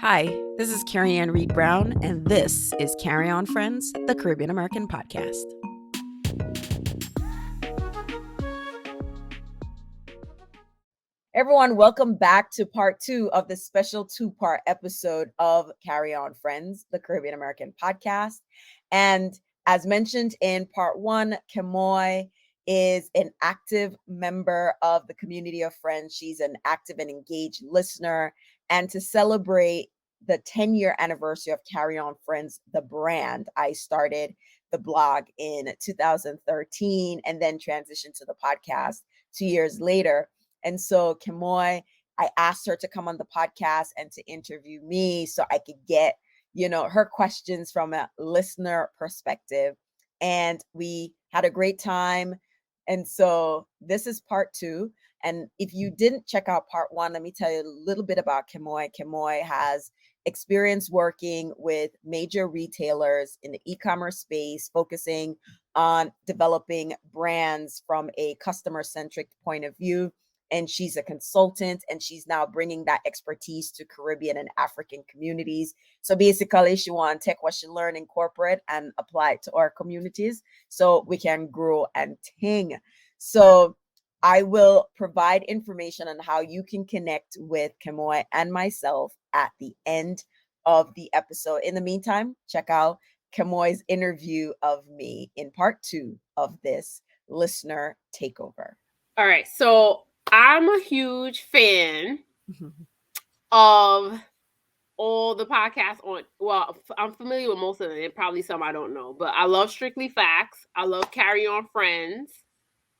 Hi, this is Carrie Ann Reed Brown, and this is Carry On Friends, the Caribbean American podcast. Everyone, welcome back to part 2 of the special 2-part episode of Carry On Friends, the Caribbean American podcast. And as mentioned in part 1, Kemoy is an active member of the community of friends. She's an active and engaged listener. And to celebrate the 10-year anniversary of Carry On Friends, the brand, I started the blog in 2013 and then transitioned to the podcast 2 years later. And so Kemoy, I asked her to come on the podcast and to interview me so I could get, her questions from a listener perspective. And we had a great time. And so this is part 2. And if you didn't check out part 1, let me tell you a little bit about Kemoy. Kemoy has experience working with major retailers in the e-commerce space, focusing on developing brands from a customer-centric point of view. And she's a consultant, and she's now bringing that expertise to Caribbean and African communities. So basically, she wants to take what she learned in corporate and apply it to our communities so we can grow and ting. So I will provide information on how you can connect with Kemoy and myself at the end of the episode. In the meantime, check out Kemoy's interview of me in part 2 of this listener takeover. All right, so I'm a huge fan of all the podcasts I'm familiar with most of them, and probably some I don't know, but I love Strictly Facts. I love Carry On Friends.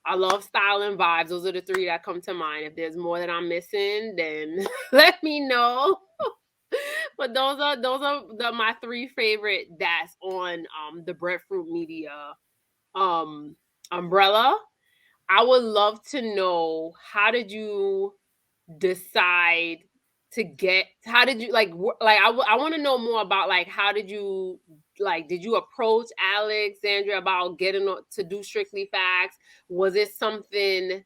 I love Style and Vibes. Those are the 3 that come to mind. If there's more that I'm missing, then let me know. But those are my 3 favorite that's on the Breadfruit Media umbrella. I would love to know, how did you decide to get, how did you I want to know more about, like, how did you, like, did you approach Alexandria about getting to do Strictly Facts? Was it something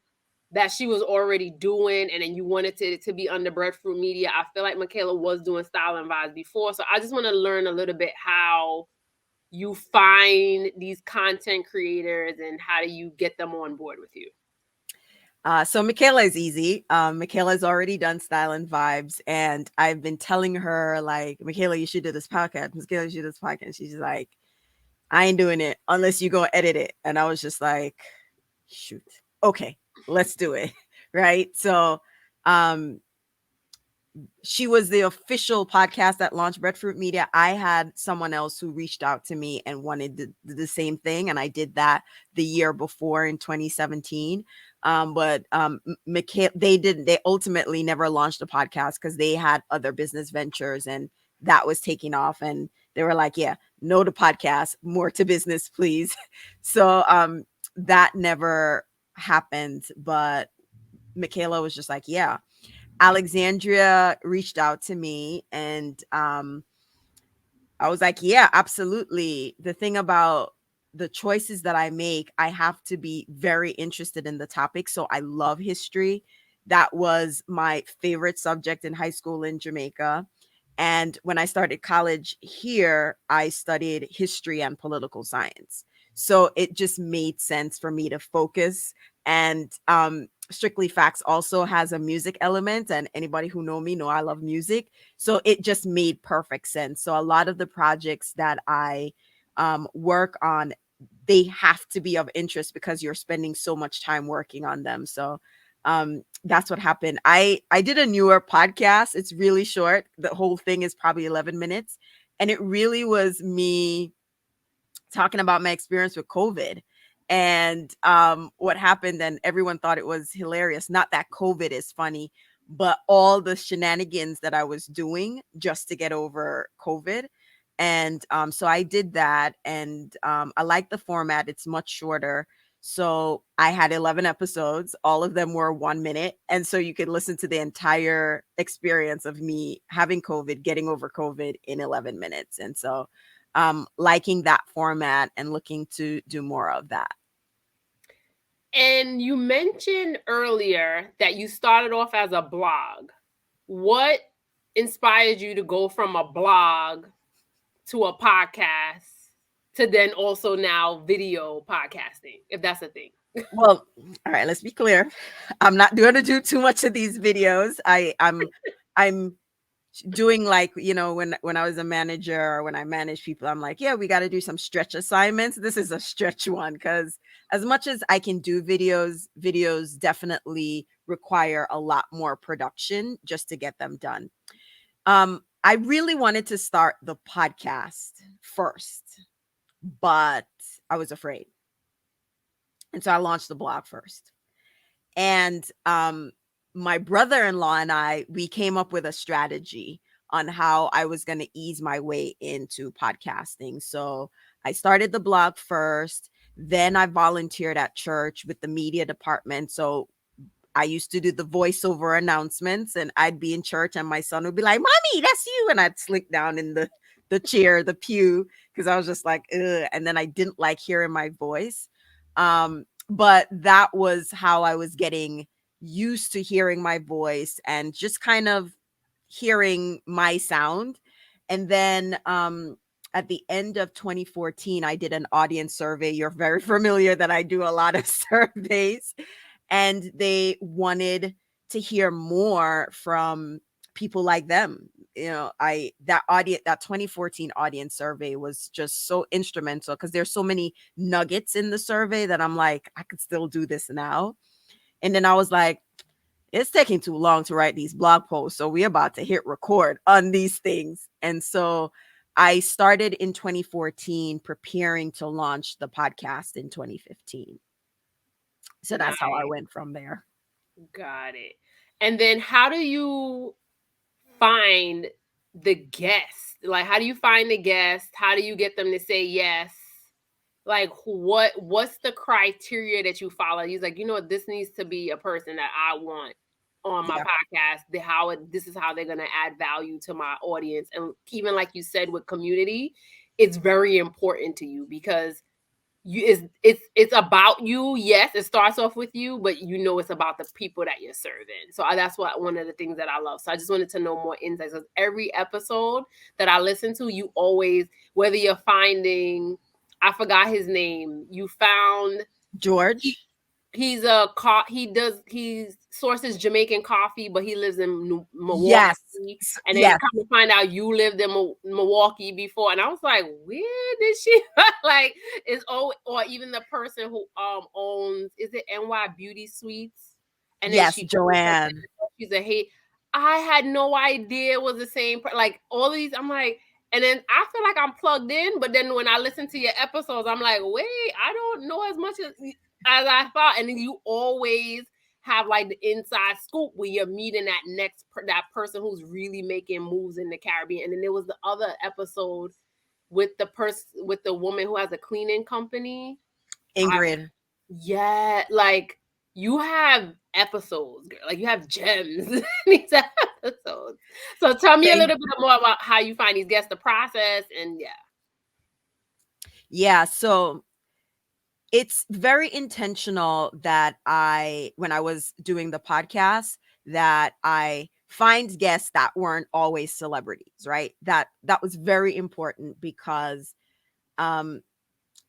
that she was already doing and then you wanted to be under Breadfruit Media? I feel like Michaela was doing Style and Vibes before, so I just want to learn a little bit how you find these content creators and how do you get them on board with you. So Michaela is easy. Michaela's already done Style and Vibes, and I've been telling her, like, Michaela, you should do this podcast. Michaela, you should do this podcast. She's like, I ain't doing it unless you go edit it. And I was just like, shoot, okay, let's do it. Right. So she was the official podcast that launched Breadfruit Media. I had someone else who reached out to me and wanted the same thing, and I did that the year before in 2017. But they ultimately never launched a podcast because they had other business ventures, and that was taking off. And they were like, yeah, no to podcast, more to business, please. So that never happened. But Michaela was just like, yeah. Alexandria reached out to me, and I was like, yeah, absolutely. The thing about the choices that I make, I have to be very interested in the topic. So I love history. That was my favorite subject in high school in Jamaica. And when I started college here, I studied history and political science. So it just made sense for me to focus. And Strictly Facts also has a music element, and anybody who know me know I love music. So it just made perfect sense. So a lot of the projects that I work on, they have to be of interest because you're spending so much time working on them. So that's what happened. I did a newer podcast. It's really short. The whole thing is probably 11 minutes. And it really was me talking about my experience with COVID and what happened. And everyone thought it was hilarious. Not that COVID is funny, but all the shenanigans that I was doing just to get over COVID. And so I did that, and I like the format. It's much shorter. So I had 11 episodes. All of them were 1 minute. And so you could listen to the entire experience of me having COVID, getting over COVID in 11 minutes. And so liking that format and looking to do more of that. And you mentioned earlier that you started off as a blog. What inspired you to go from a blog to a podcast to then also now video podcasting, if that's a thing? Well, all right, let's be clear. I'm not going to do too much of these videos. I'm doing, like, when I was a manager or when I manage people, I'm like, yeah, we got to do some stretch assignments. This is a stretch one, because as much as I can do videos definitely require a lot more production just to get them done. I really wanted to start the podcast first, but I was afraid. And so I launched the blog first. And my brother-in-law and we came up with a strategy on how I was going to ease my way into podcasting. So I started the blog first, then I volunteered at church with the media department. So I used to do the voiceover announcements, and I'd be in church and my son would be like, "Mommy, that's you." And I'd slink down in the chair, the pew, because I was just like, ugh. And then I didn't like hearing my voice. But that was how I was getting used to hearing my voice and just kind of hearing my sound. And then at the end of 2014, I did an audience survey. You're very familiar that I do a lot of surveys, and they wanted to hear more from people like them. That 2014 audience survey was just so instrumental, because there's so many nuggets in the survey that I'm like, I could still do this now. And then I was like, it's taking too long to write these blog posts, so we're about to hit record on these things. And so I started in 2014 preparing to launch the podcast in 2015. So that's how I Nice. went from there. Got it. And then how do you find the guest? Like, how do you find the guest? How do you get them to say yes? Like, what's the criteria that you follow? He's like, this needs to be a person that I want on my Yeah. podcast. This is how they're gonna add value to my audience. And even like you said with community, it's very important to you because it's about you. Yes, it starts off with you, but it's about the people that you're serving. So that's one of the things that I love. So I just wanted to know more insights, because every episode that I listen to, you always, whether you're finding, I forgot his name, you found George. he sources Jamaican coffee, but he lives in Milwaukee. Yes. And then Yes. come to find out you lived in Milwaukee before, and I was like, where did she like? It's or even the person who owns, is it NY Beauty Suites? And then Yes, Joanne. she's a hey. I had no idea it was the same. Like all of these, I'm like, and then I feel like I'm plugged in, but then when I listen to your episodes, I'm like, wait, I don't know as much as I thought. And then you always have like the inside scoop where you're meeting that person who's really making moves in the Caribbean. And then there was the other episode with the woman who has a cleaning company. Ingrid. Yeah, like you have episodes, girl. Like you have gems in these episodes. So tell me a little bit more about how you find these guests, the process, and yeah. Yeah, so it's very intentional that when I was doing the podcast, that I find guests that weren't always celebrities, right? That was very important, because um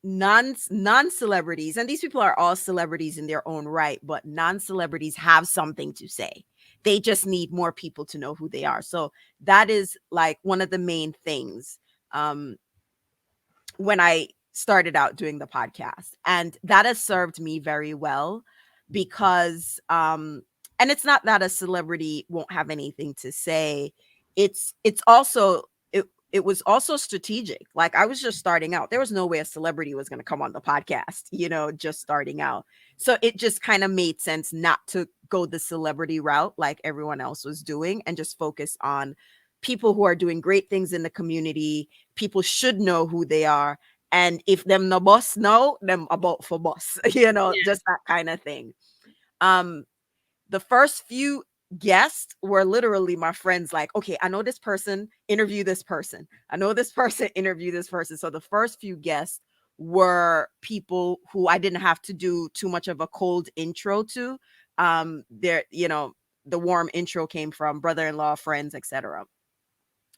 non-celebrities, and these people are all celebrities in their own right, but non-celebrities have something to say. They just need more people to know who they are. So that is like one of the main things when I started out doing the podcast, and that has served me very well, because and it's not that a celebrity won't have anything to say. It's also it was also strategic. Like, I was just starting out. There was no way a celebrity was going to come on the podcast, just starting out. So it just kind of made sense not to go the celebrity route like everyone else was doing, and just focus on people who are doing great things in the community. People should know who they are. And if them no boss know, them about for boss, just that kind of thing. The first few guests were literally my friends, like, okay, I know this person, interview this person. I know this person, interview this person. So the first few guests were people who I didn't have to do too much of a cold intro to. The warm intro came from brother-in-law, friends, etc.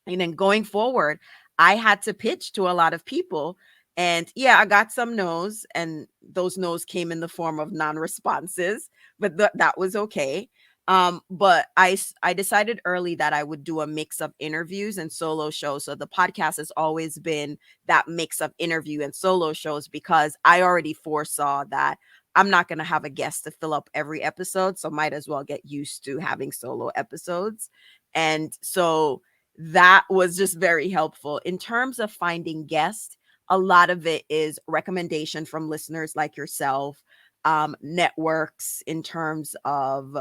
And then going forward, I had to pitch to a lot of people. And yeah, I got some no's, and those no's came in the form of non-responses, but that was okay. But I decided early that I would do a mix of interviews and solo shows. So the podcast has always been that mix of interview and solo shows, because I already foresaw that I'm not going to have a guest to fill up every episode. So might as well get used to having solo episodes. And so that was just very helpful in terms of finding guests. A lot of it is recommendation from listeners like yourself, networks in terms of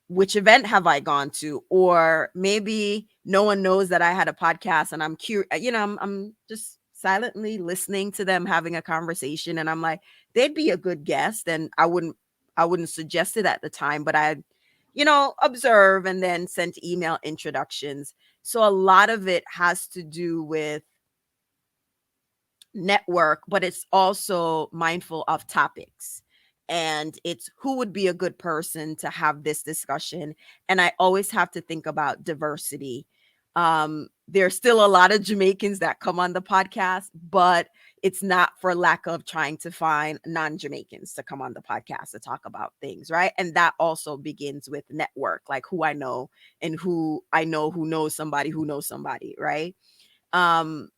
which event have I gone to, or maybe no one knows that I had a podcast and I'm curious, I'm just silently listening to them having a conversation, and I'm like, they'd be a good guest, and I wouldn't suggest it at the time, but I observe and then sent email introductions. So a lot of it has to do with network, but it's also mindful of topics. And it's who would be a good person to have this discussion. And I always have to think about diversity. There's still a lot of Jamaicans that come on the podcast, but it's not for lack of trying to find non-Jamaicans to come on the podcast to talk about things, right? And that also begins with network, like who I know and who I know who knows somebody, right? Um,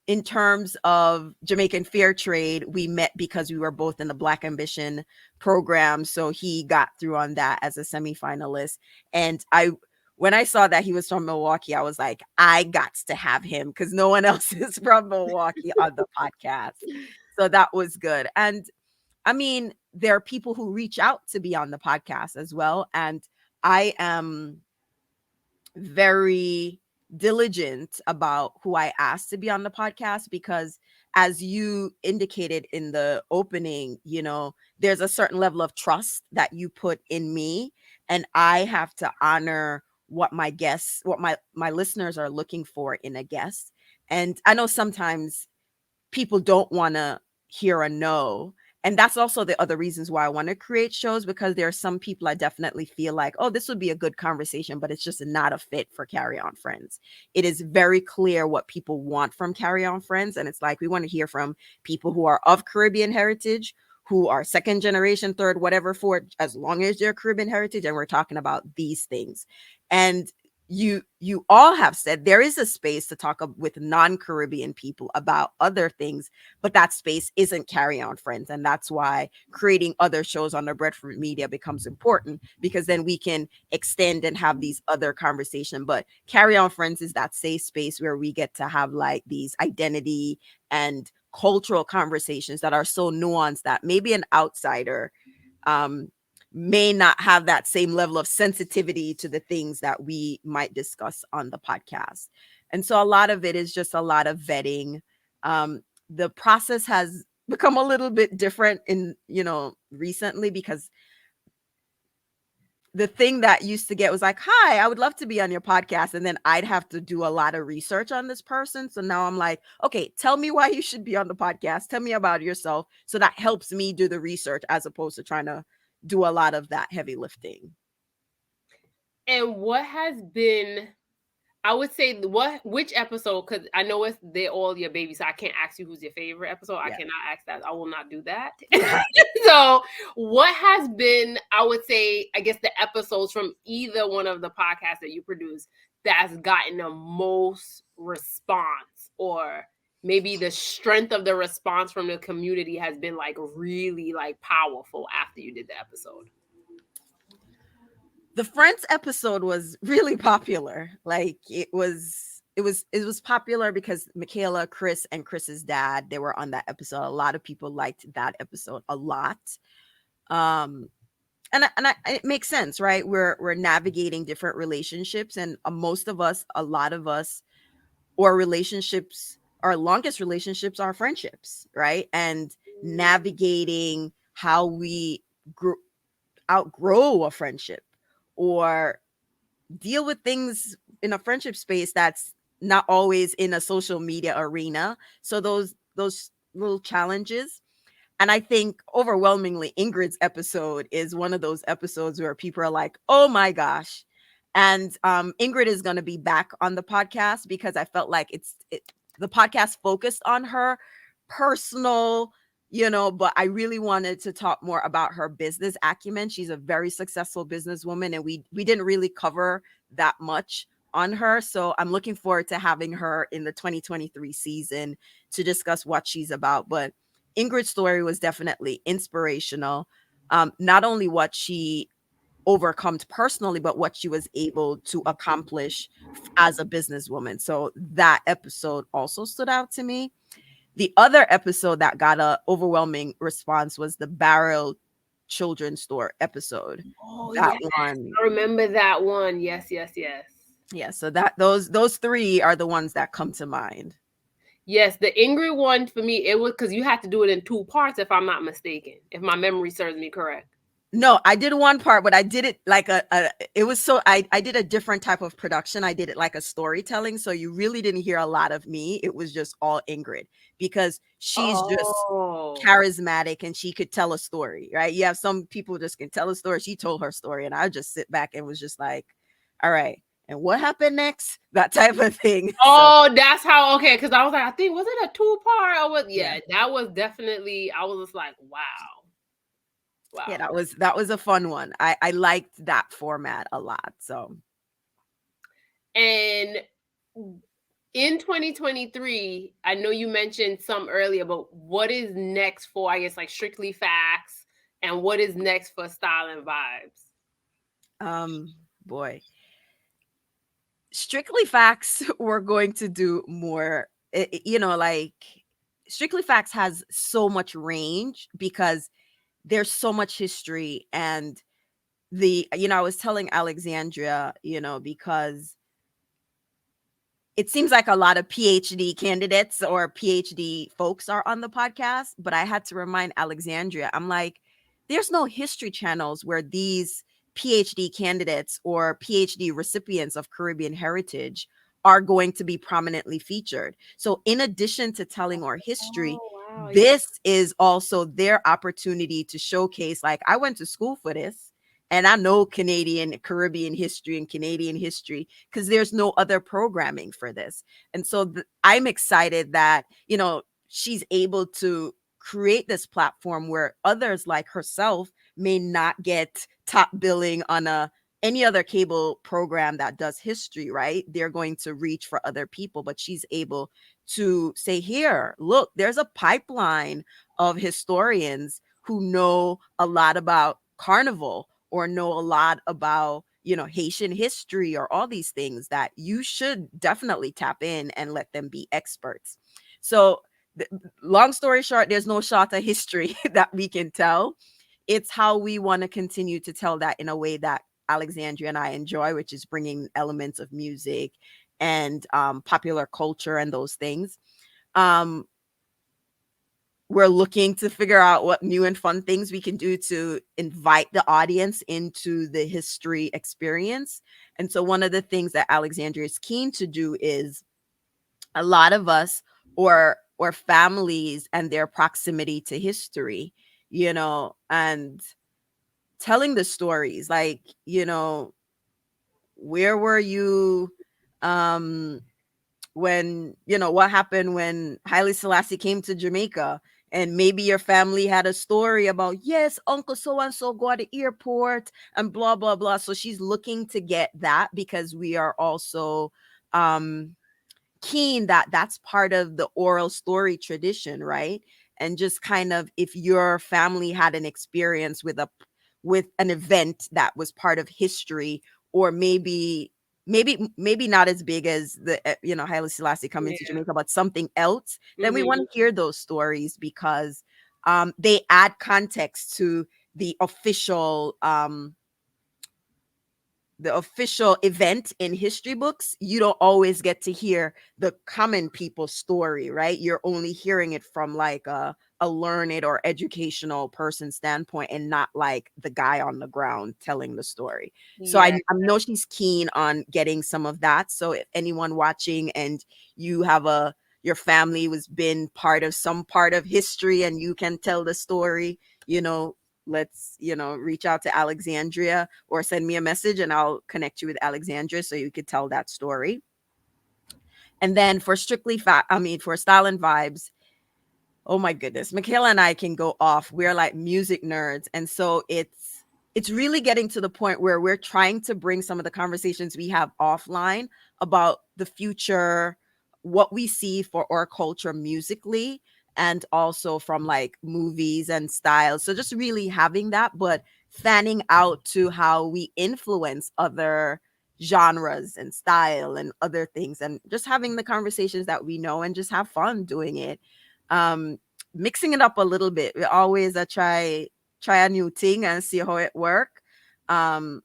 in terms of Jamaican Fair Trade, we met because we were both in the Black Ambition program. So he got through on that as a semifinalist. And when I saw that he was from Milwaukee, I was like, I got to have him because no one else is from Milwaukee on the podcast. So that was good. And I mean, there are people who reach out to be on the podcast as well. And I am very diligent about who I asked to be on the podcast, because as you indicated in the opening, there's a certain level of trust that you put in me, and I have to honor what my listeners are looking for in a guest. And I know sometimes people don't want to hear a no. And that's also the other reasons why I want to create shows, because there are some people I definitely feel like, oh, this would be a good conversation, but it's just not a fit for Carry On Friends. It is very clear what people want from Carry On Friends. And it's like, we want to hear from people who are of Caribbean heritage, who are second generation, third, whatever, for as long as they're Caribbean heritage. And we're talking about these things. And you all have said there is a space to talk with non-Caribbean people about other things, but that space isn't Carry On Friends. And that's why creating other shows on the Breadfruit Media becomes important, because then we can extend and have these other conversations. But Carry On Friends is that safe space where we get to have like these identity and cultural conversations that are so nuanced that maybe an outsider um may not have that same level of sensitivity to the things that we might discuss on the podcast. And so a lot of it is just a lot of vetting. The process has become a little bit different in, recently, because the thing that used to get was like, hi, I would love to be on your podcast. And then I'd have to do a lot of research on this person. So now I'm like, okay, tell me why you should be on the podcast. Tell me about yourself. So that helps me do the research as opposed to trying to do a lot of that heavy lifting. And what has been, I would say, which episode? Because I know they're all your babies, so I can't ask you who's your favorite episode. I Yeah. cannot ask that. I will not do that. So, what has been, I would say, I guess the episodes from either one of the podcasts that you produce that has gotten the most response, or maybe the strength of the response from the community has been like really like powerful after you did the episode? The Friends episode was really popular. Like it was popular because Michaela, Chris, and Chris's dad, they were on that episode. A lot of people liked that episode a lot. Um it makes sense, right? We're navigating different relationships, and a lot of us, or relationships, our longest relationships are friendships, right? And navigating how we outgrow a friendship, or deal with things in a friendship space that's not always in a social media arena. So those little challenges. And I think overwhelmingly Ingrid's episode is one of those episodes where people are like, "Oh my gosh." And Ingrid is going to be back on the podcast because I felt like the podcast focused on her personal, but I really wanted to talk more about her business acumen. She's a very successful businesswoman, and we didn't really cover that much on her. So I'm looking forward to having her in the 2023 season to discuss what she's about. But Ingrid's story was definitely inspirational. Not only what she overcome personally, but what she was able to accomplish as a businesswoman. So that episode also stood out to me. The other episode that got a overwhelming response was the Barrel Children's Store episode. Oh That yes, one, I remember that one. Yes, yes, yes. yeah. So that those three are the ones that come to mind. Yes, the Ingrid one for me, it was because you had to do it in two parts, if I'm not mistaken, if my memory serves me correct. No, I did one part, but I did it like it was so I did a different type of production. I did it like a storytelling. So you really didn't hear a lot of me. It was just all Ingrid because she's just Oh. charismatic and she could tell a story, right? You have some people just can tell a story. She told her story and I just sit back and was just like, all right, and what happened next? That type of thing. Oh, that's how, okay, because I was like, I think, was it a two-part or what? Yeah, Yeah. that was definitely, I was just like, wow. Yeah, Wow. that was a fun one. I liked that format a lot. So And in 2023, I know you mentioned some earlier, but what is next for, I guess, like Strictly Facts, and what is next for Style and Vibes? boy. Strictly Facts, we're going to do more, like Strictly Facts has so much range because there's so much history. And I was telling Alexandria, because it seems like a lot of PhD candidates or PhD folks are on the podcast, but I had to remind Alexandria, I'm like, there's no history channels where these PhD candidates or PhD recipients of Caribbean heritage are going to be prominently featured. So, in addition to telling our history, Oh, wow. Yeah. this is also their opportunity to showcase, like, I went to school for this and I know Canadian, Caribbean history and Canadian history because there's no other programming for this. And so I'm excited that, she's able to create this platform where others like herself may not get top billing on any other cable program that does history, right? They're going to reach for other people, but she's able to say, here, look, there's a pipeline of historians who know a lot about Carnival or know a lot about, Haitian history or all these things that you should definitely tap in and let them be experts. So, long story short, there's no shorter history that we can tell. It's how we want to continue to tell that in a way that Alexandria and I enjoy, which is bringing elements of music and popular culture and those things. Um, we're looking to figure out what new and fun things we can do to invite the audience into the history experience. And so one of the things that Alexandria is keen to do is a lot of us or families and their proximity to history, and telling the stories like, where were you um when, what happened when Haile Selassie came to Jamaica, and maybe your family had a story about, yes, Uncle so and so go to the airport and blah blah blah. So she's looking to get that because we are also keen that that's part of the oral story tradition, right? And just kind of, if your family had an experience with an event that was part of history, or maybe not as big as the Haile Selassie coming to Yeah. Jamaica, but something else, then we want Mhm. to hear those stories because they add context to the official event in history books. You don't always get to hear the common people's story, right? You're only hearing it from like a learned or educational person standpoint, and not like the guy on the ground telling the story. So I Yeah. know she's keen on getting some of that. So if anyone watching and you have your family was been part of some part of history and you can tell the story, let's, reach out to Alexandria or send me a message and I'll connect you with Alexandria so you could tell that story. And then for for Style and Vibes, oh my goodness, Michaela and I can go off. We're like music nerds. And so it's really getting to the point where we're trying to bring some of the conversations we have offline about the future, what we see for our culture musically, and also from like movies and styles. So just really having that, but fanning out to how we influence other genres and style and other things, and just having the conversations that we know and just have fun doing it. Mixing it up a little bit. We always try a new thing and see how it work. Um,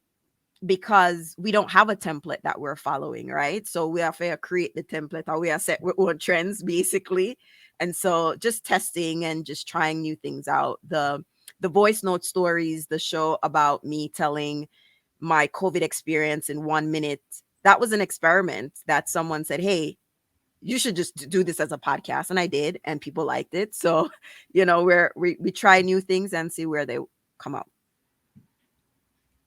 because we don't have a template that we're following, right? So we have to create the template, or we are set with our trends basically. And so just testing and just trying new things out. The voice note stories, the show about me telling my COVID experience in 1 minute, that was an experiment that someone said, hey, you should just do this as a podcast, and I did, and people liked it. So we try new things and see where they come out.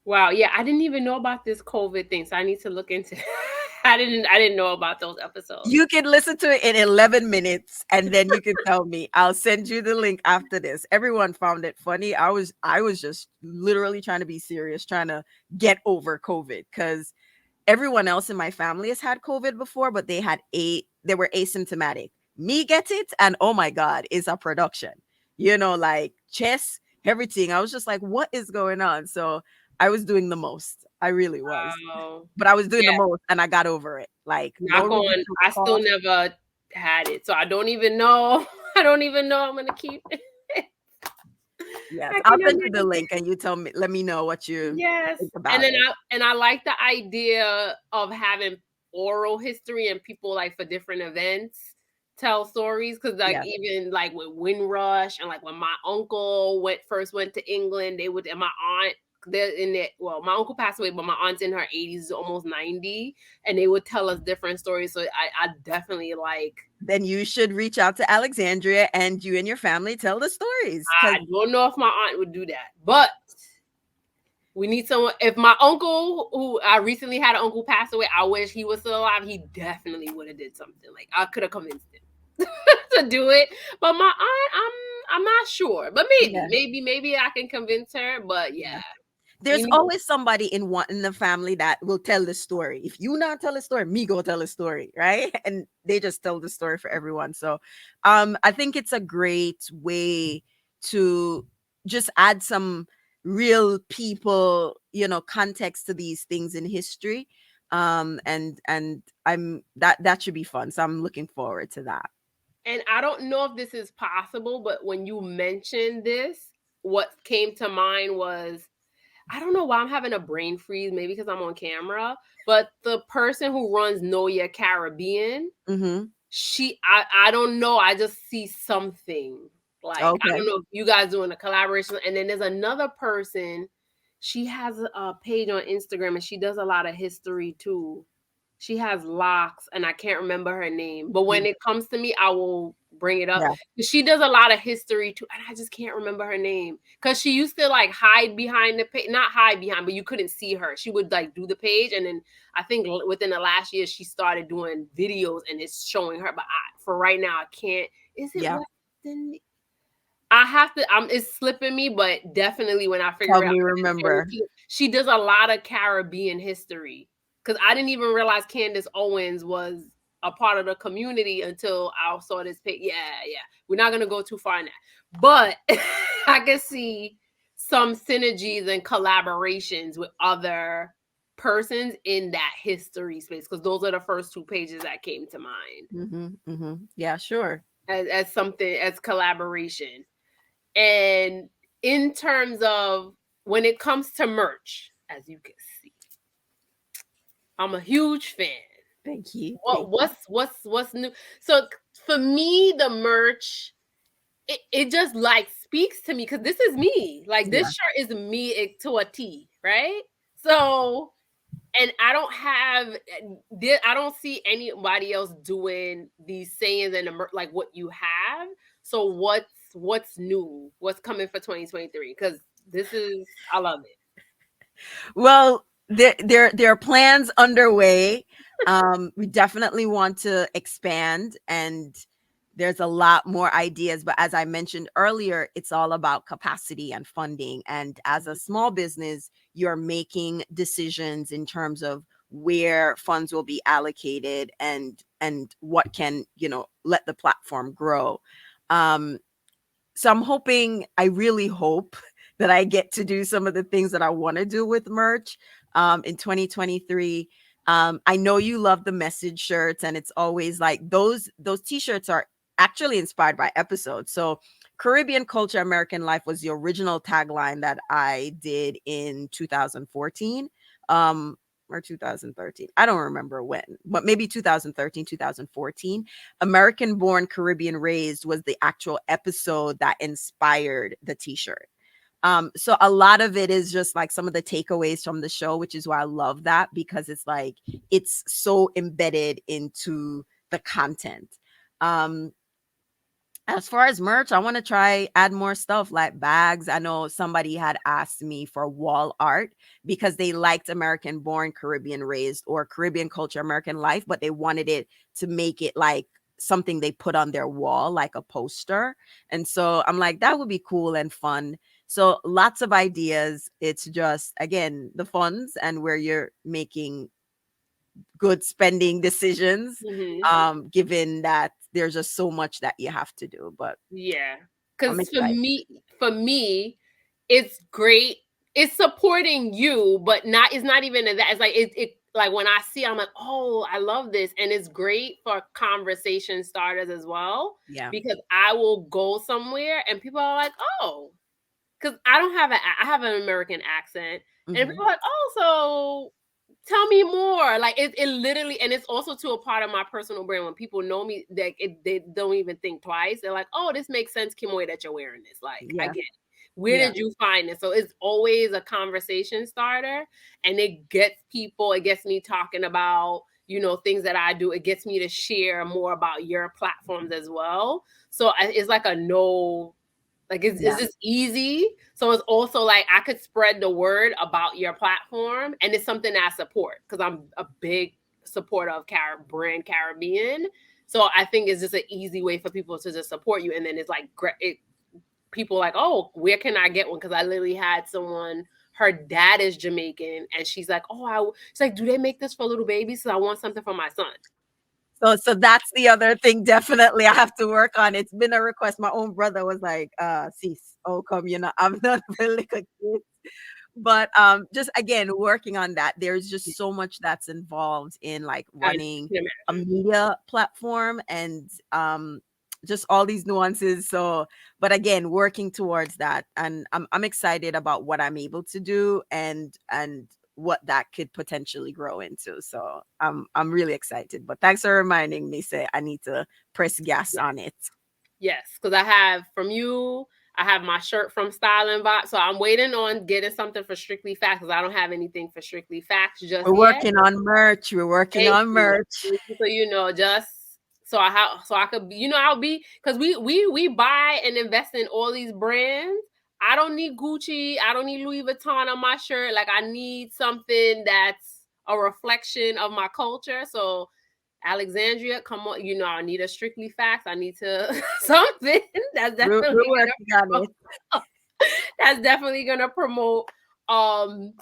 Wow, yeah, I didn't even know about this COVID thing, so I need to look into I didn't know about those episodes. You can listen to it in 11 minutes and then you can tell me. I'll send you the link after this. Everyone found it funny. I was just literally trying to be serious, trying to get over COVID, because everyone else in my family has had COVID before, but they were asymptomatic. Me get it, and oh my God, it's a production. Like chess, everything. I was just like, what is going on? So I was doing the most. I really was. Wow. But I was doing the Yeah, most and I got over it. Like no knock reason on, to I still cough. never had it, so I don't even know. I don't even know I'm gonna keep it. Yes. I I'll can send you the imagine. link and you let me know what you Yes, think and about then it. I like the idea of having oral history and people like for different events tell stories, because like Yes. even like with Windrush and like when my uncle went to England, they would, and my aunt, they're in it. Well, my uncle passed away, but my aunt's in her 80s, almost 90, and they would tell us different stories. So I definitely like. Then you should reach out to Alexandria and you and your family tell the stories. I don't know if my aunt would do that, but we need someone. If my uncle, who I recently had an uncle pass away, I wish he was still alive. He definitely would have did something. Like I could have convinced him to do it. But my aunt, I'm not sure. But Yeah. maybe I can convince her. But yeah, Yeah. we There's need. always somebody in the family that will tell the story. If you not tell a story, me go tell a story, right? And they just tell the story for everyone. So I think it's a great way to just add some real people, context to these things in history. And that should be fun. So I'm looking forward to that. And I don't know if this is possible, but when you mentioned this, what came to mind was, I don't know why I'm having a brain freeze, maybe because I'm on camera, but the person who runs Know Your Caribbean, Mm-hmm. I don't know, I just see something. Like, I Okay. don't know if you guys doing a collaboration. And then there's another person, she has a page on Instagram and she does a lot of history too. She has locks and I can't remember her name, but when it comes to me, I will bring it up. Yeah. She does a lot of history too, and I just can't remember her name, because she used to like hide behind the page, not hide behind, but you couldn't see her. She would like do the page, and then I think within the last year she started doing videos and it's showing her. But for right now, I can't. Is it Yeah. Weston? I have to. It's slipping me, but definitely when I figure Help it out, me I'm gonna share it remember. with you. She does a lot of Caribbean history, because I didn't even realize Candace Owens was a part of the community until I saw this page. Yeah, yeah. We're not gonna go too far in that, but I can see some synergies and collaborations with other persons in that history space, because those are the first two pages that came to mind Mm-hmm. Mm-hmm. Yeah, sure. as something, as collaboration. And in terms of when it comes to merch, as you can see, I'm a huge fan. Thank you. What what's new? So for me, the merch, it just like speaks to me, because this is me. Like this Yeah. shirt is me to a T, right? So, and I don't see anybody else doing these sayings and like what you have. So what's new? What's coming for 2023? Because I love it. Well, there are plans underway. We definitely want to expand, and there's a lot more ideas. But as I mentioned earlier, it's all about capacity and funding. And as a small business, you're making decisions in terms of where funds will be allocated and what can, let the platform grow. Um, so I'm hoping, I really hope that I get to do some of the things that I want to do with merch in 2023. I know you love the message shirts, and it's always like those t-shirts are actually inspired by episodes. So Caribbean culture, American life was the original tagline that I did in 2014. Or 2013. I don't remember when, but maybe 2013, 2014. American born, Caribbean raised was the actual episode that inspired the t-shirt. So a lot of it is just like some of the takeaways from the show, which is why I love that, because it's like it's so embedded into the content. Um, as far as merch, I want to try add more stuff like bags. I know somebody had asked me for wall art because they liked American born, Caribbean raised, or Caribbean culture, American life, but they wanted it to make it like something they put on their wall, like a poster. And so I'm like, that would be cool and fun. So lots of ideas. It's just, again, the funds and where you're making good spending decisions, Mm-hmm. given that there's just so much that you have to do. But Yeah. I'm Cause excited. for me, it's great. It's supporting you, but it's not even that. It's like it like when I see, I'm like, oh, I love this. And it's great for conversation starters as well. Yeah. Because I will go somewhere and people are like, oh, because I don't have I have an American accent. And Mhm. people are like, oh, so tell me more. Like it literally, and it's also to a part of my personal brand. When people know me, they don't even think twice. They're like, oh, this makes sense, Kimoy, that you're wearing this. Like, I Yeah. get it. Where Yeah. did you find it? So it's always a conversation starter, and it gets people, it gets me talking about, things that I do. It gets me to share more about your platforms as well. So it's like a no, like, is Yeah. this easy? So it's also like I could spread the word about your platform, and it's something that I support because I'm a big supporter of brand Caribbean. So I think it's just an easy way for people to just support you. And then it's like people like, oh, where can I get one? Because I literally had someone. Her dad is Jamaican, and she's like, oh, she's like, do they make this for little babies? So I want something for my son. So that's the other thing definitely I have to work on. It's been a request. My own brother was like, sis, oh come, I'm not really a kid. But just again working on that. There's just so much that's involved in like I running can a imagine. media platform, and just all these nuances. So but again, working towards that, and I'm excited about what I'm able to do, and what that could potentially grow into. So I'm really excited. But thanks for reminding me, say I need to press gas on it. Yes, because I have from you, I have my shirt from Style and Vibe. So I'm waiting on getting something for Strictly Facts because I don't have anything for Strictly Facts just We're yet. working on merch. We're working Thank on you. merch. Thank you. So just so I could be, I'll be, because we buy and invest in all these brands. I don't need Gucci. I don't need Louis Vuitton on my shirt. Like I need something that's a reflection of my culture. So Alexandria, come on, I need a Strictly Facts. I need to something that's We're definitely working on gonna it. that's definitely gonna promote um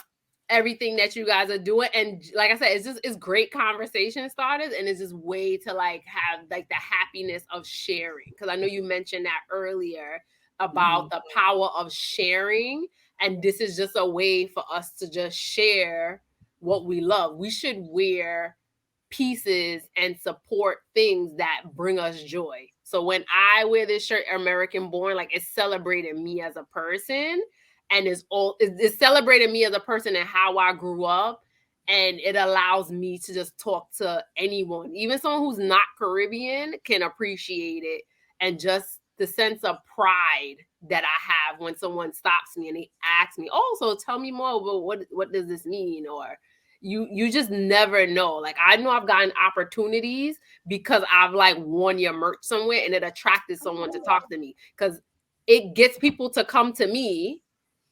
everything that you guys are doing. And like I said, it's great conversation starters, and it's just way to like have like the happiness of sharing. Because I know you mentioned that earlier about Mhm. the power of sharing, and this is just a way for us to just share what we love. We should wear pieces and support things that bring us joy. So when I wear this shirt, American Born, like it's celebrating me as a person, and it's celebrating me as a person and how I grew up. And it allows me to just talk to anyone, even someone who's not Caribbean can appreciate it. And just the sense of pride that I have when someone stops me and they ask me, oh, so tell me more about what does this mean? Or you just never know. Like I know I've gotten opportunities because I've like worn your merch somewhere and it attracted someone to talk to me, because it gets people to come to me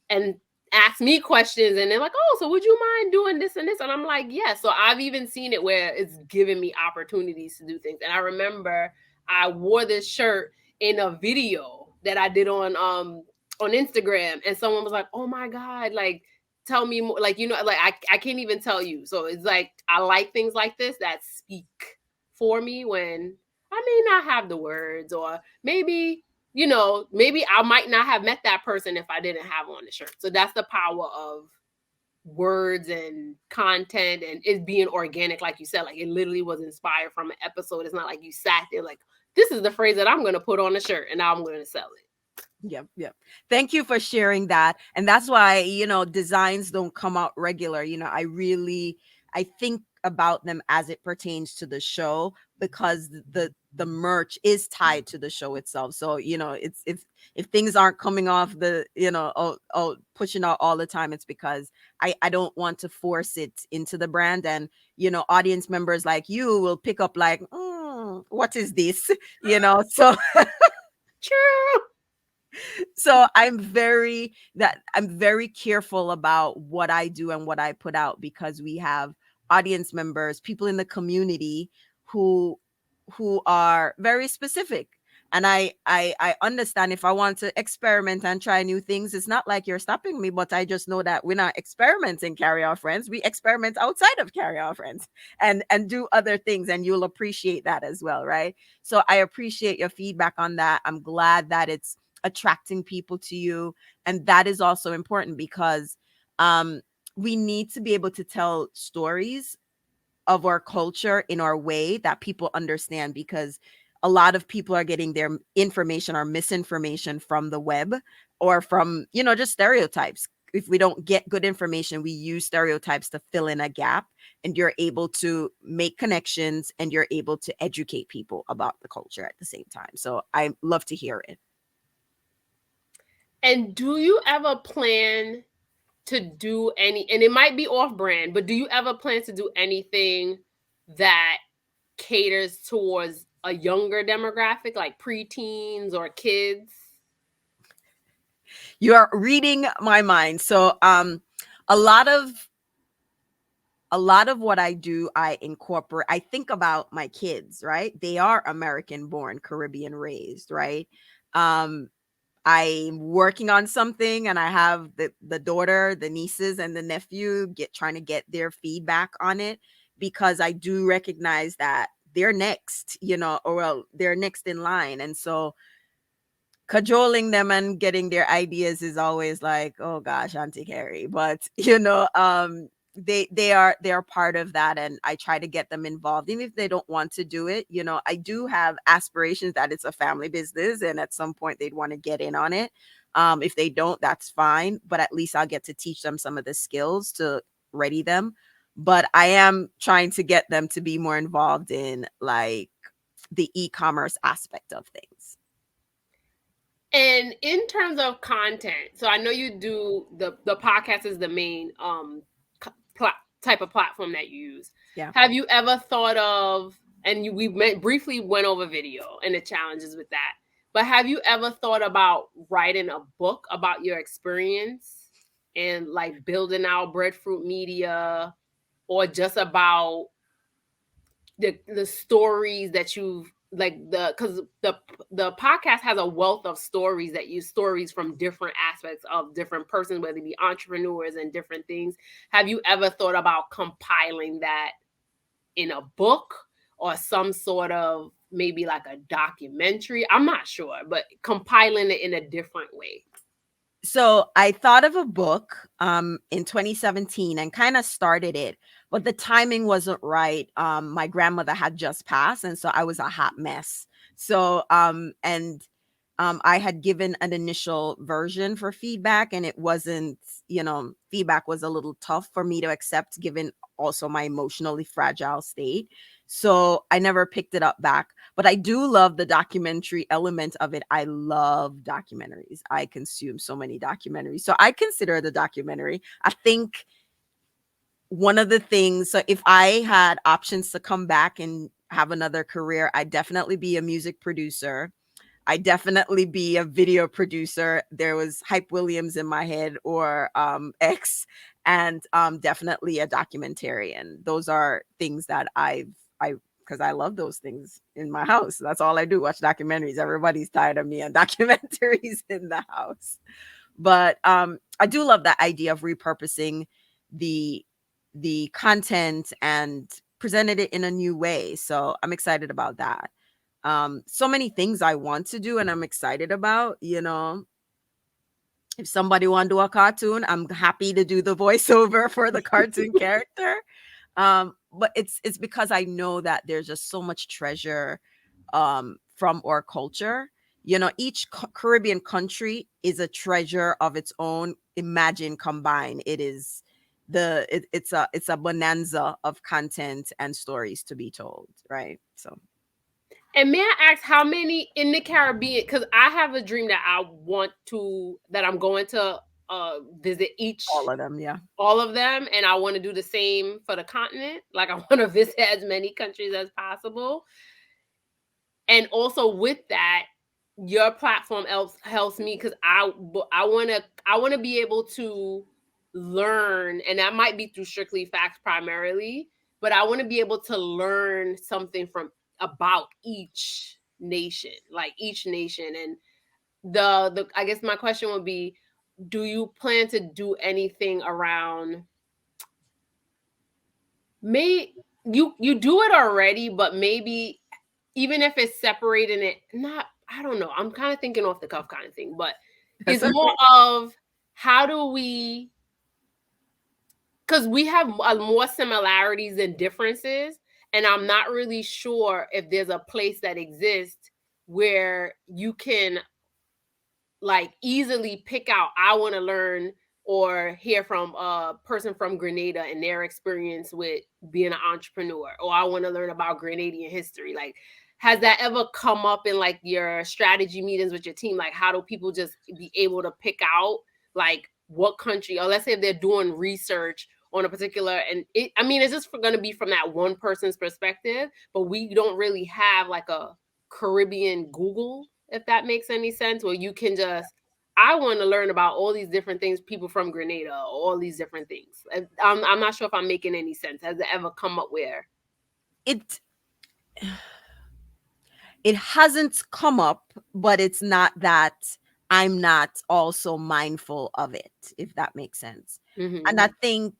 and ask me questions, and they're like, oh, so would you mind doing this and this? And I'm like, yeah. So I've even seen it where it's given me opportunities to do things. And I remember I wore this shirt in a video that I did on Instagram, and someone was like, oh my God, like tell me more, like, like I can't even tell you. So it's like I like things like this that speak for me when I may not have the words, or maybe I might not have met that person if I didn't have on the shirt. So that's the power of words and content, and it being organic, like you said. Like, it literally was inspired from an episode. It's not like you sat there like, this is the phrase that I'm going to put on a shirt and now I'm going to sell it. Yep, yep. Thank you for sharing that. And that's why, designs don't come out regular. I think about them as it pertains to the show, because the merch is tied to the show itself. So, it's if things aren't coming off the, pushing out all the time, it's because I don't want to force it into the brand. And, audience members like you will pick up like, what is this? So True. so I'm very careful about what I do and what I put out, because we have audience members, people in the community who are very specific. And I understand, if I want to experiment and try new things, it's not like you're stopping me, but I just know that we're not experimenting Carry Our Friends. We experiment outside of Carry Our Friends, and do other things, and you'll appreciate that as well, right? So I appreciate your feedback on that. I'm glad that it's attracting people to you. And that is also important, because um we need to be able to tell stories of our culture in our way that people understand, because a lot of people are getting their information or misinformation from the web, or from, just stereotypes. If we don't get good information, we use stereotypes to fill in a gap, and you're able to make connections, and you're able to educate people about the culture at the same time. So I love to hear it. And do you ever plan to do any, and it might be off brand, but do you ever plan to do anything that caters towards a younger demographic, like preteens or kids? You're reading my mind. So a lot of what I do, I think about my kids, right? They are American born, Caribbean raised, right? Um I'm working on something, and I have the daughter, the nieces, and the nephew trying to get their feedback on it, because I do recognize that they're next, or well, they're next in line. And so cajoling them and getting their ideas is always like, oh gosh, Auntie Carrie. But they are part of that, and I try to get them involved, even if they don't want to do it. I do have aspirations that it's a family business, and at some point they'd want to get in on it. If they don't, that's fine, but at least I'll get to teach them some of the skills to ready them. But I am trying to get them to be more involved in, like, the e-commerce aspect of things. And in terms of content, so I know you do the podcast is the main type of platform that you use. Yeah. Have you ever thought of, and briefly went over video and the challenges with that, but have you ever thought about writing a book about your experience and like building out Breadfruit Media, or just about the stories that you've, like, because the podcast has a wealth of stories that use stories from different aspects of different persons, whether it be entrepreneurs and different things. Have you ever thought about compiling that in a book, or some sort of, maybe like a documentary? I'm not sure, but compiling it in a different way. So I thought of a book in 2017 and kind of started it, but the timing wasn't right. My grandmother had just passed, and so I was a hot mess. So I had given an initial version for feedback, and it wasn't, feedback was a little tough for me to accept, given also my emotionally fragile state. So I never picked it up back. But I do love the documentary element of it. I love documentaries. I consume so many documentaries. So I consider the documentary. I think one of the things, so if I had options to come back and have another career, I'd definitely be a music producer. I definitely be a video producer. There was Hype Williams in my head, or X, and definitely a documentarian. Those are things that I because I love those things in my house. That's all I do, watch documentaries. Everybody's tired of me and documentaries in the house. But I do love that idea of repurposing the content and presented it in a new way. So I'm excited about that. So many things I want to do and I'm excited about, if somebody want to do a cartoon, I'm happy to do the voiceover for the cartoon character. But it's because I know that there's just so much treasure from our culture. Each Caribbean country is a treasure of its own. Imagine combined, it is it's a bonanza of content and stories to be told, right? So And may I ask how many in the Caribbean? Because I have a dream that I'm going to visit all of them, yeah. all of them, and I want to do the same for the continent. Like I want to visit as many countries as possible. And also with that, your platform helps me because I want to be able to learn, and that might be through strictly facts primarily, but I want to be able to learn something from about each nation, like each nation. And the I guess my question would be, do you plan to do anything around, may you do it already, but maybe even if it's separating it, not, I don't know, I'm kind of thinking off the cuff kind of thing, but That's it's okay. more of how do we, because we have more similarities than differences, and I'm not really sure if there's a place that exists where you can like easily pick out, I want to learn or hear from a person from Grenada and their experience with being an entrepreneur, or I want to learn about Grenadian history. Like, has that ever come up in like your strategy meetings with your team? Like, how do people just be able to pick out like what country, or let's say if they're doing research on a particular, and I mean, it's just going to be from that one person's perspective, but we don't really have like a Caribbean Google, if that makes any sense, where you can just, I want to learn about all these different things, people from Grenada, all these different things. I'm not sure if I'm making any sense. Has it ever come up where? it it hasn't come up, but it's not that I'm not also mindful of it, if that makes sense. And Mm-hmm. I think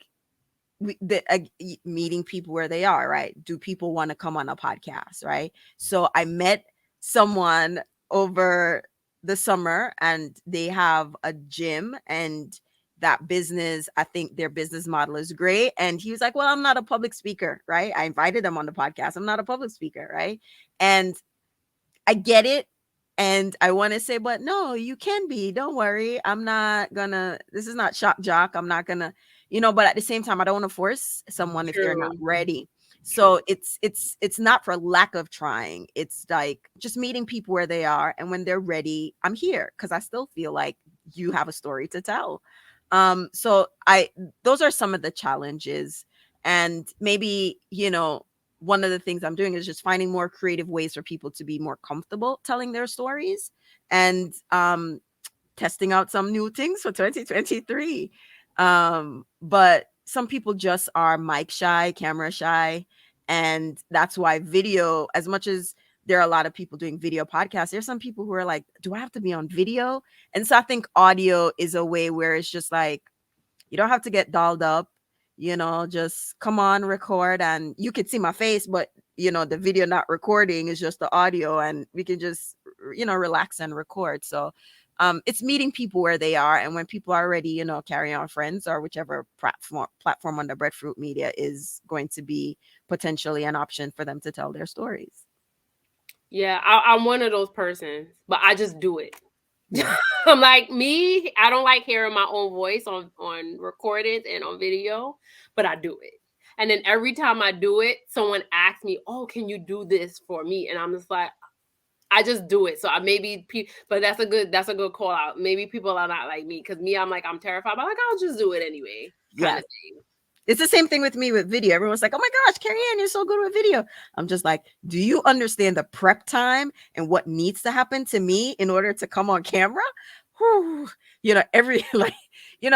meeting people where they are, right? Do people want to come on a podcast, right? So I met someone over the summer and they have a gym, and that business, I think their business model is great. And he was like, well, I'm not a public speaker, right? I invited him on the podcast. I'm not a public speaker, right? And I get it. And I want to say, but no, you can be. Don't worry. I'm not gonna, this is not shock jock. I'm not gonna, but at the same time, I don't want to force someone if they're not True. ready. True. So it's not for lack of trying. It's like just meeting people where they are. And when they're ready, I'm here because I still feel like you have a story to tell. So those are some of the challenges. And maybe, one of the things I'm doing is just finding more creative ways for people to be more comfortable telling their stories, and testing out some new things for 2023. But some people just are mic shy, camera shy. And that's why video, as much as there are a lot of people doing video podcasts, there's some people who are like, do I have to be on video? And so I think audio is a way where it's just like, you don't have to get dolled up, just come on, record, and you could see my face, but the video not recording is just the audio, and we can just, relax and record. So it's meeting people where they are, and when people are ready, carry on friends or whichever platform on the Breadfruit Media is going to be potentially an option for them to tell their stories. Yeah, I'm one of those persons, but I just do it. Yeah. I'm like me. I don't like hearing my own voice on recordings and on video, but I do it. And then every time I do it, someone asks me, "Oh, can you do this for me?" And I'm just like, I just do it. So I maybe, but that's a good call out. Maybe people are not like me, because me, I'm like, I'm terrified, but like I'll just do it anyway, kind Yes. of thing. It's the same thing with me with video. Everyone's like, "Oh my gosh, Carrie Ann, you're so good with video." I'm just like, "Do you understand the prep time and what needs to happen to me in order to come on camera?" Whew. Every like,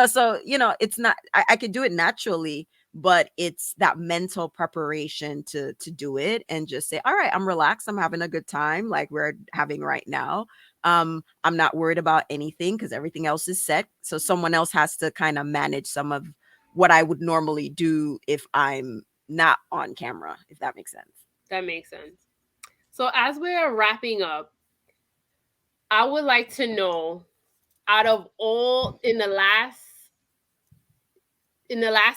so it's not. I could do it naturally, but it's that mental preparation to do it and just say, "All right, I'm relaxed. I'm having a good time, like we're having right now." I'm not worried about anything because everything else is set. So someone else has to kind of manage some of what I would normally do if I'm not on camera, if that makes sense. That makes sense. So as we're wrapping up, I would like to know, out of all in the last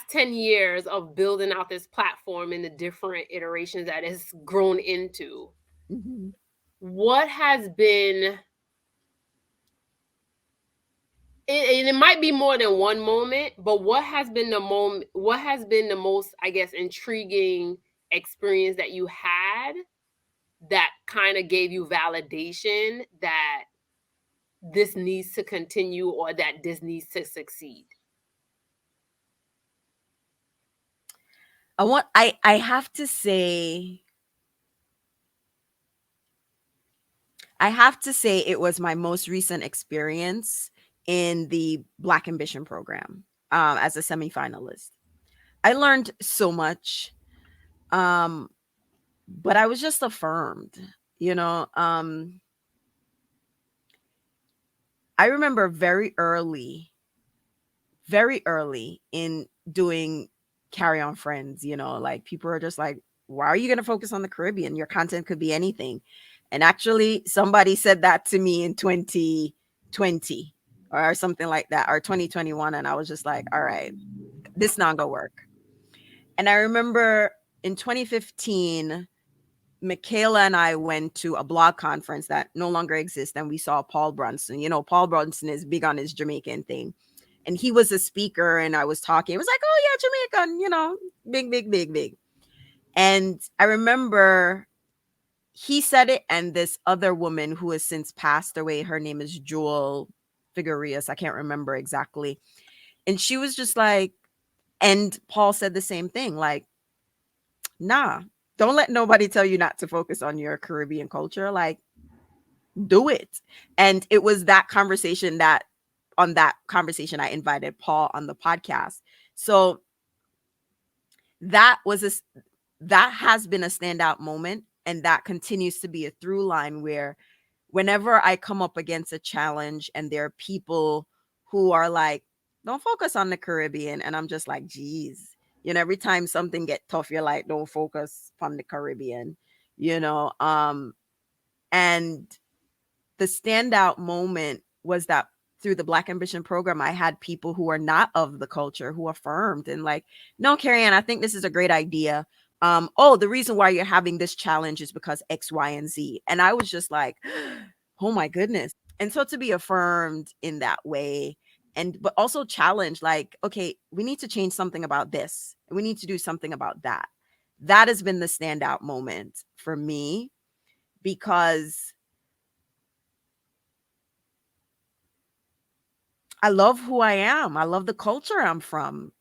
10 years of building out this platform in the different iterations that it's grown into, Mhm. what has been, and it might be more than one moment, but what has been the most, I guess, intriguing experience that you had that kind of gave you validation that this needs to continue or that this needs to succeed? I have to say it was my most recent experience in the Black Ambition program, as a semifinalist. I learned so much, um, but I was just affirmed. You know, I remember very early in doing Carry On Friends, like people are just like, why are you going to focus on the Caribbean? Your content could be anything. And actually, somebody said that to me in 2020 or something like that, or 2021. And I was just like, all right, this not going to work. And I remember in 2015, Michaela and I went to a blog conference that no longer exists, and we saw Paul Brunson. Paul Brunson is big on his Jamaican thing, and he was a speaker. And I was talking. It was like, "Oh yeah, Jamaican, big, big, big, big." And I remember he said it, and this other woman who has since passed away. Her name is Jewel Figurias. I can't remember exactly. And she was just like, and Paul said the same thing, like, "Nah, don't let nobody tell you not to focus on your Caribbean culture. Like, do it." And it was that conversation I invited Paul on the podcast. So that was that has been a standout moment, and that continues to be a through line where whenever I come up against a challenge and there are people who are like, "Don't focus on the Caribbean," and I'm just like, geez, every time something get tough, you're like, "Don't focus on the Caribbean," you know and the standout moment was that through the Black Ambition program, I had people who are not of the culture who affirmed and like, "No, Carrie Ann, I think this is a great idea. Oh, the reason why you're having this challenge is because X, Y, and Z." And I was just like, "Oh my goodness." And so to be affirmed in that way, and but also challenged, like, "Okay, we need to change something about this. We need to do something about that." That has been the standout moment for me because I love who I am. I love the culture I'm from.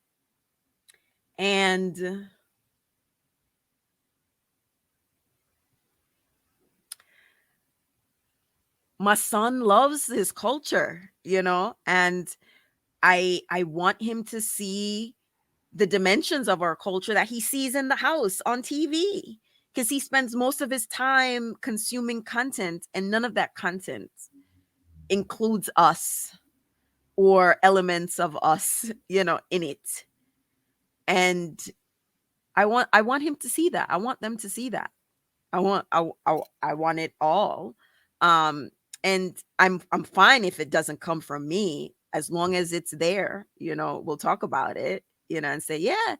And my son loves his culture, and I want him to see the dimensions of our culture that he sees in the house on TV, because he spends most of his time consuming content, and none of that content includes us or elements of us, in it. And I want him to see that. I want them to see that. I want it all. Um and I'm fine if it doesn't come from me, as long as it's there, we'll talk about it, and say, "Yeah,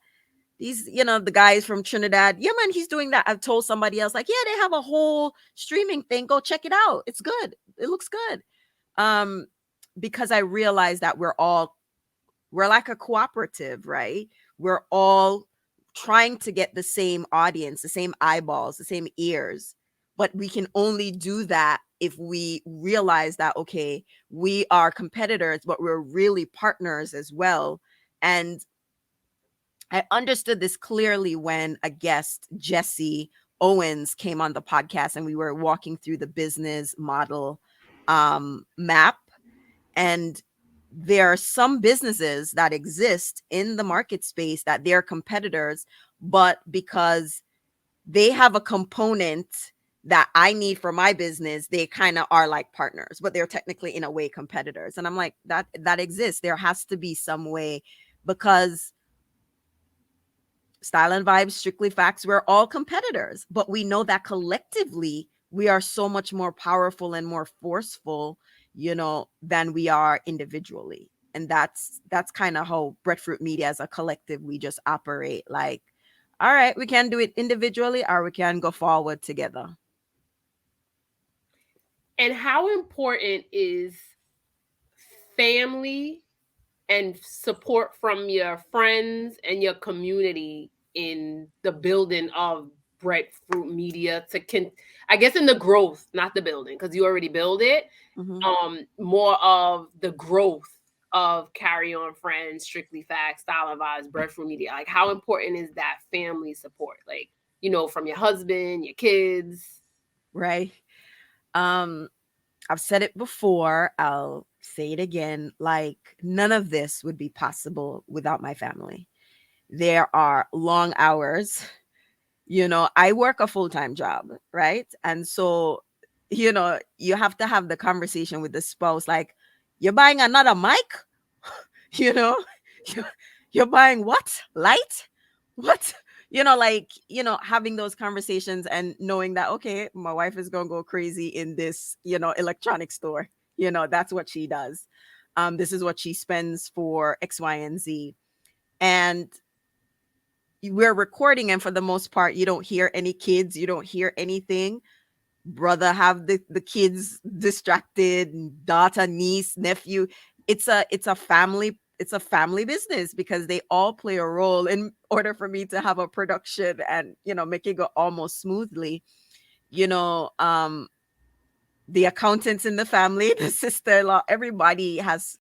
these, the guys from Trinidad, yeah man, he's doing that." I've told somebody else, like, "Yeah, they have a whole streaming thing. Go check it out. It's good. It looks good." Um because I realize that we're like a cooperative, right? We're all trying to get the same audience, the same eyeballs, the same ears. But we can only do that if we realize that, okay, we are competitors, but we're really partners as well. And I understood this clearly when a guest, Jesse Owens, came on the podcast and we were walking through the business model map. And there are some businesses that exist in the market space that they're competitors, but because they have a component that I need for my business, they kind of are like partners, but they're technically in a way competitors. And I'm like, that exists. There has to be some way, because Style and Vibes, Strictly Facts, we're all competitors, but we know that collectively we are so much more powerful and more forceful, than we are individually. And that's kind of how Breadfruit Media as a collective, we just operate like, all right, we can do it individually or we can go forward together. And how important is family and support from your friends and your community in the building of Breadfruit Media I guess in the growth, not the building, because you already build it. More of the growth of Carry On Friends, Strictly Facts, Style and Vibes, Breadfruit Media. Like, how important is that family support? Like, from your husband, your kids. Right. I've said it before, I'll say it again. Like, none of this would be possible without my family. There are long hours. I work a full-time job, right? And so, you have to have the conversation with the spouse, like, you're buying another mic? you know, you're, you're buying what? Light? What? Like, having those conversations and knowing that, okay, my wife is going to go crazy in this, electronic store. That's what she does. This is what she spends for X, Y, and Z. And we're recording, and for the most part, you don't hear any kids, you don't hear anything. Brother have the kids distracted, daughter, niece, nephew. It's a family business, because they all play a role in order for me to have a production and make it go almost smoothly. you know um the accountants in the family, the sister-in-law, everybody has